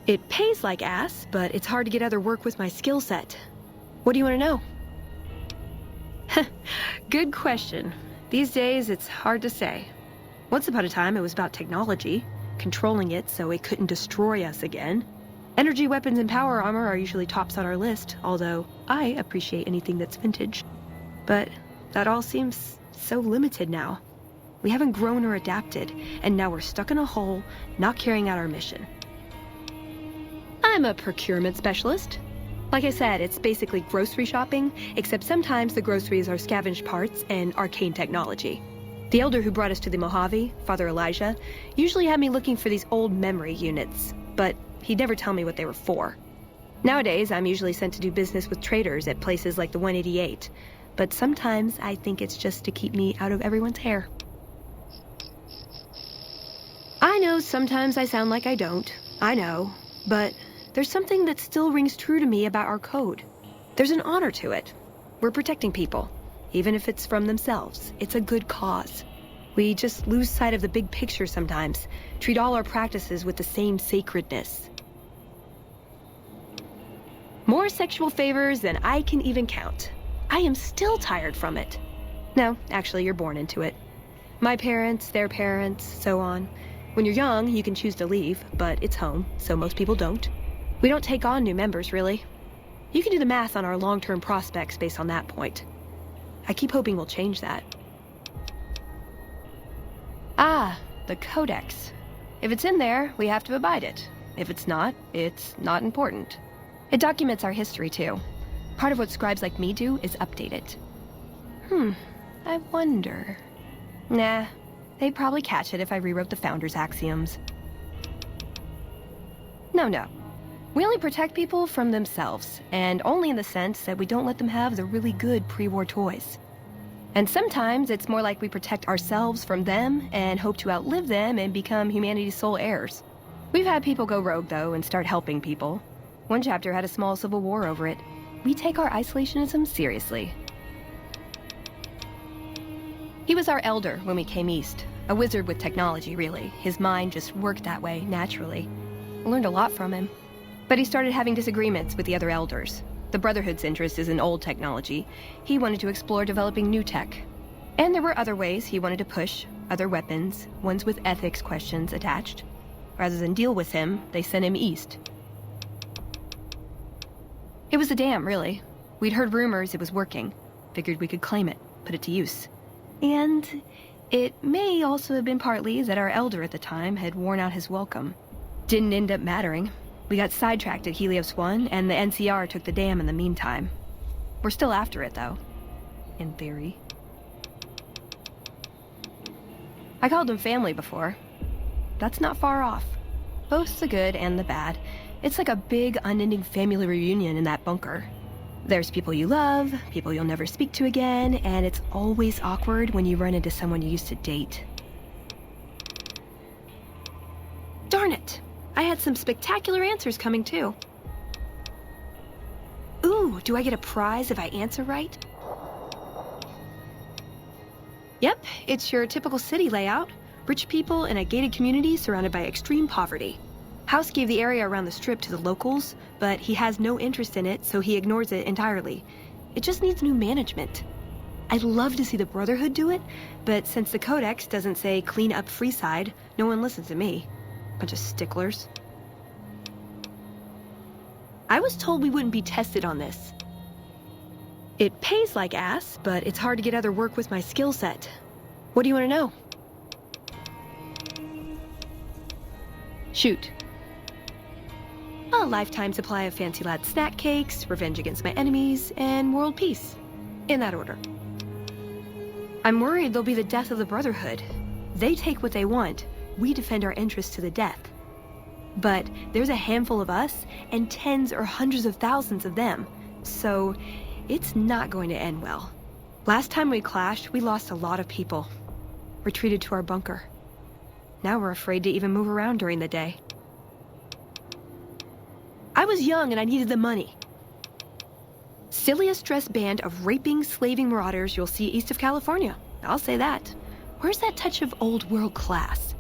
It pays like ass, but it's hard to get other work with my skill set. What do you want to know? Good question. These days, it's hard to say. Once upon a time, it was about technology, controlling it so it couldn't destroy us again. Energy weapons and power armor are usually tops on our list, although I appreciate anything that's vintage. But that all seems so limited now. We haven't grown or adapted, and now we're stuck in a hole, not carrying out our mission. I'm a procurement specialist. Like I said, it's basically grocery shopping, except sometimes the groceries are scavenged parts and arcane technology. The elder who brought us to the Mojave, Father Elijah, usually had me looking for these old memory units, but he'd never tell me what they were for. Nowadays, I'm usually sent to do business with traders at places like the 188, but sometimes I think it's just to keep me out of everyone's hair. I know sometimes I sound like I don't. I know, but there's something that still rings true to me about our code. There's an honor to it. We're protecting people, even if it's from themselves. It's a good cause. We just lose sight of the big picture sometimes, treat all our practices with the same sacredness. More sexual favors than I can even count. I am still tired from it. No, actually, you're born into it. My parents, their parents, so on. When you're young, you can choose to leave, but it's home, so most people don't. We don't take on new members, really. You can do the math on our long-term prospects based on that point. I keep hoping we'll change that. Ah, the Codex. If it's in there, we have to abide it. If it's not not important. It documents our history, too. Part of what scribes like me do is update it. I wonder... Nah, they'd probably catch it if I rewrote the Founder's axioms. No. We only protect people from themselves, and only in the sense that we don't let them have the really good pre-war toys. And sometimes it's more like we protect ourselves from them and hope to outlive them and become humanity's sole heirs. We've had people go rogue, though, and start helping people. One chapter had a small civil war over it. We take our isolationism seriously. He was our elder when we came east. A wizard with technology, really. His mind just worked that way, naturally. I learned a lot from him. But he started having disagreements with the other elders. The Brotherhood's interest is in old technology. He wanted to explore developing new tech. And there were other ways he wanted to push, other weapons, ones with ethics questions attached. Rather than deal with him, they sent him east. It was a dam, really. We'd heard rumors it was working. Figured we could claim it, put it to use. And it may also have been partly that our elder at the time had worn out his welcome. Didn't end up mattering. We got sidetracked at Helios 1, and the NCR took the dam in the meantime. We're still after it, though. In theory. I called them family before. That's not far off. Both the good and the bad. It's like a big, unending family reunion in that bunker. There's people you love, people you'll never speak to again, and it's always awkward when you run into someone you used to date. Darn it! I had some spectacular answers coming, too. Ooh, do I get a prize if I answer right? Yep, it's your typical city layout. Rich people in a gated community surrounded by extreme poverty. House gave the area around the strip to the locals, but he has no interest in it, so he ignores it entirely. It just needs new management. I'd love to see the Brotherhood do it, but since the Codex doesn't say clean up Freeside, no one listens to me. Bunch of sticklers. I was told we wouldn't be tested on this. It pays like ass, but it's hard to get other work with my skill set. What do you want to know? Shoot. A lifetime supply of fancy lad snack cakes, revenge against my enemies, and world peace. In that order. I'm worried they'll be the death of the Brotherhood. They take what they want. We defend our interests to the death. But there's a handful of us and tens or hundreds of thousands of them. So it's not going to end well. Last time we clashed, we lost a lot of people. Retreated to our bunker. Now we're afraid to even move around during the day. I was young and I needed the money. Silliest dressed band of raping, slaving marauders you'll see east of California. I'll say that. Where's that touch of old world class?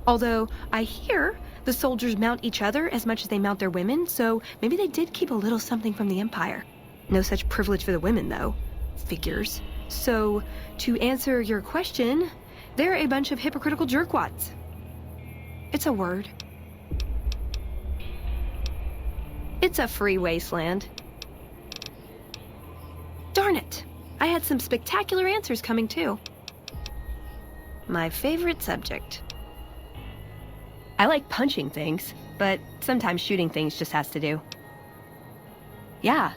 Although I hear The soldiers mount each other as much as they mount their women, so maybe they did keep a little something from the Empire. No such privilege for the women, though. Figures. So, to answer your question, they're a bunch of hypocritical jerkwads. It's a word. It's a free wasteland. Darn it! I had some spectacular answers coming, too. My favorite subject. I like punching things, but sometimes shooting things just has to do. Yeah,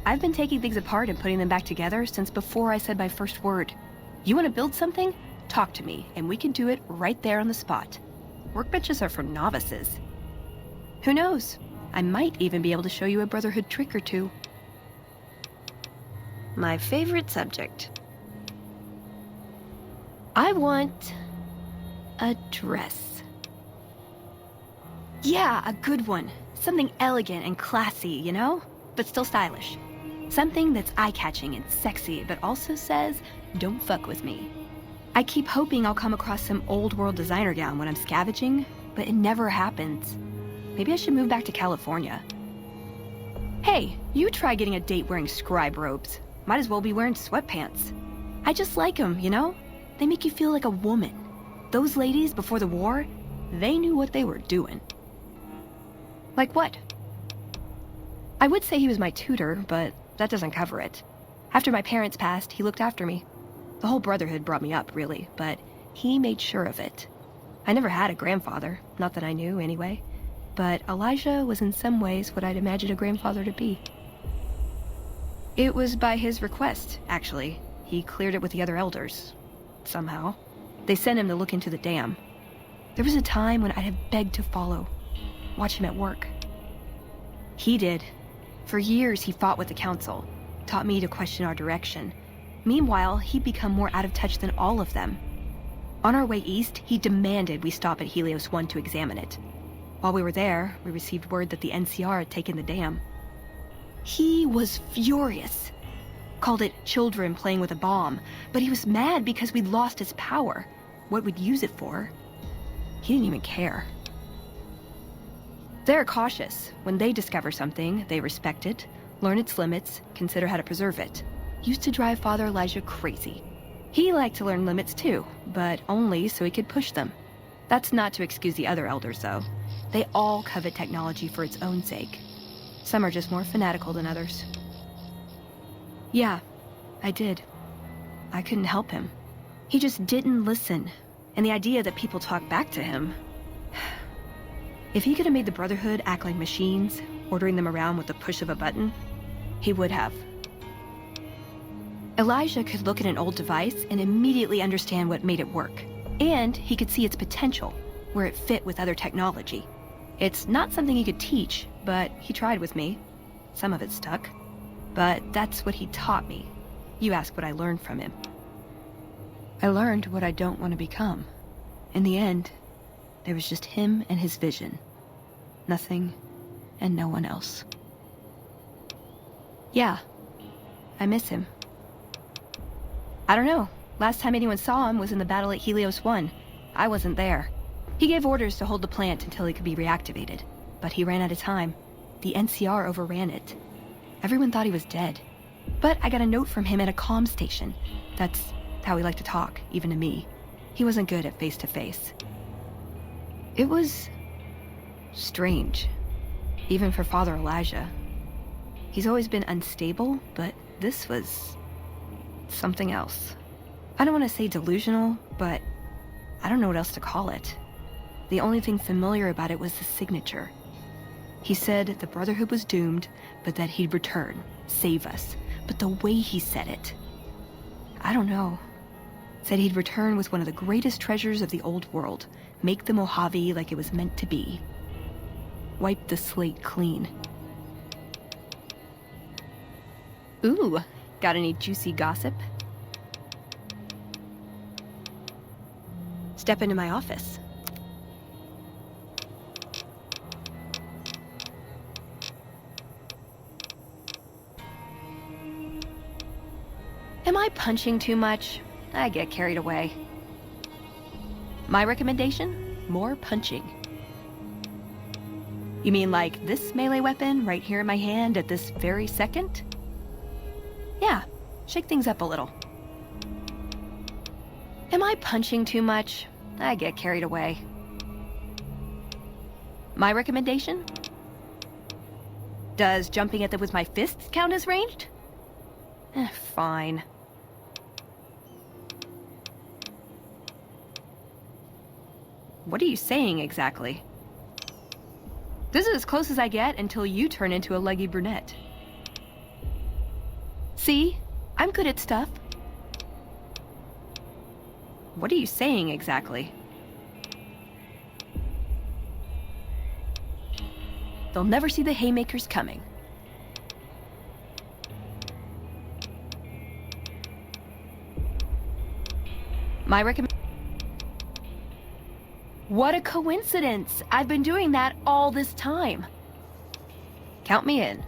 I've been taking things apart and putting them back together since before I said my first word. You want to build something? Talk to me, and we can do it right there on the spot. Workbenches are for novices. Who knows? I might even be able to show you a Brotherhood trick or two. My favorite subject. I want a dress. Yeah, a good one. Something elegant and classy, you know? But still stylish. Something that's eye-catching and sexy, but also says, don't fuck with me. I keep hoping I'll come across some old-world designer gown when I'm scavenging, but it never happens. Maybe I should move back to California. Hey, you try getting a date wearing scribe robes. Might as well be wearing sweatpants. I just like them, you know? They make you feel like a woman. Those ladies before the war, they knew what they were doing. Like what? I would say he was my tutor, but that doesn't cover it. After my parents passed, he looked after me. The whole Brotherhood brought me up, really, but he made sure of it. I never had a grandfather, not that I knew anyway, but Elijah was in some ways what I'd imagined a grandfather to be. It was by his request, actually. He cleared it with the other elders. Somehow. They sent him to look into the dam. There was a time when I'd have begged to follow, watch him at work. He did. For years, he fought with the council, taught me to question our direction. Meanwhile, he'd become more out of touch than all of them. On our way east, he demanded we stop at Helios 1 to examine it. While we were there, we received word that the NCR had taken the dam. He was furious. Called it children playing with a bomb, but he was mad because we'd lost its power. What we'd use it for. He didn't even care. They're cautious. When they discover something, they respect it, learn its limits, consider how to preserve it. Used to drive Father Elijah crazy. He liked to learn limits too, but only so he could push them. That's not to excuse the other elders, though. They all covet technology for its own sake. Some are just more fanatical than others. Yeah, I did. I couldn't help him. He just didn't listen. And the idea that people talk back to him... If he could have made the Brotherhood act like machines, ordering them around with the push of a button, he would have. Elijah could look at an old device and immediately understand what made it work. And he could see its potential, where it fit with other technology. It's not something he could teach, but he tried with me. Some of it stuck. But that's what he taught me. You ask what I learned from him. I learned what I don't want to become. In the end, there was just him and his vision. Nothing and no one else. Yeah, I miss him. I don't know. Last time anyone saw him was in the battle at Helios 1. I wasn't there. He gave orders to hold the plant until it could be reactivated. But he ran out of time. The NCR overran it. Everyone thought he was dead. But I got a note from him at a comm station. That's how he liked to talk, even to me. He wasn't good at face-to-face. It was... strange. Even for Father Elijah. He's always been unstable, but this was... something else. I don't want to say delusional, but I don't know what else to call it. The only thing familiar about it was the signature. He said the Brotherhood was doomed, but that he'd return, save us. But the way he said it... I don't know. Said he'd return with one of the greatest treasures of the old world, make the Mojave like it was meant to be. Wipe the slate clean. Ooh, got any juicy gossip? Step into my office. Am I punching too much? I get carried away. My recommendation? More punching. You mean like this melee weapon right here in my hand at this very second? Yeah, shake things up a little. Am I punching too much? I get carried away. My recommendation? Does jumping at them with my fists count as ranged? Fine. What are you saying exactly? This is as close as I get until you turn into a leggy brunette. See? I'm good at stuff. What are you saying exactly? They'll never see the haymakers coming. My recommendation. What a coincidence! I've been doing that all this time. Count me in.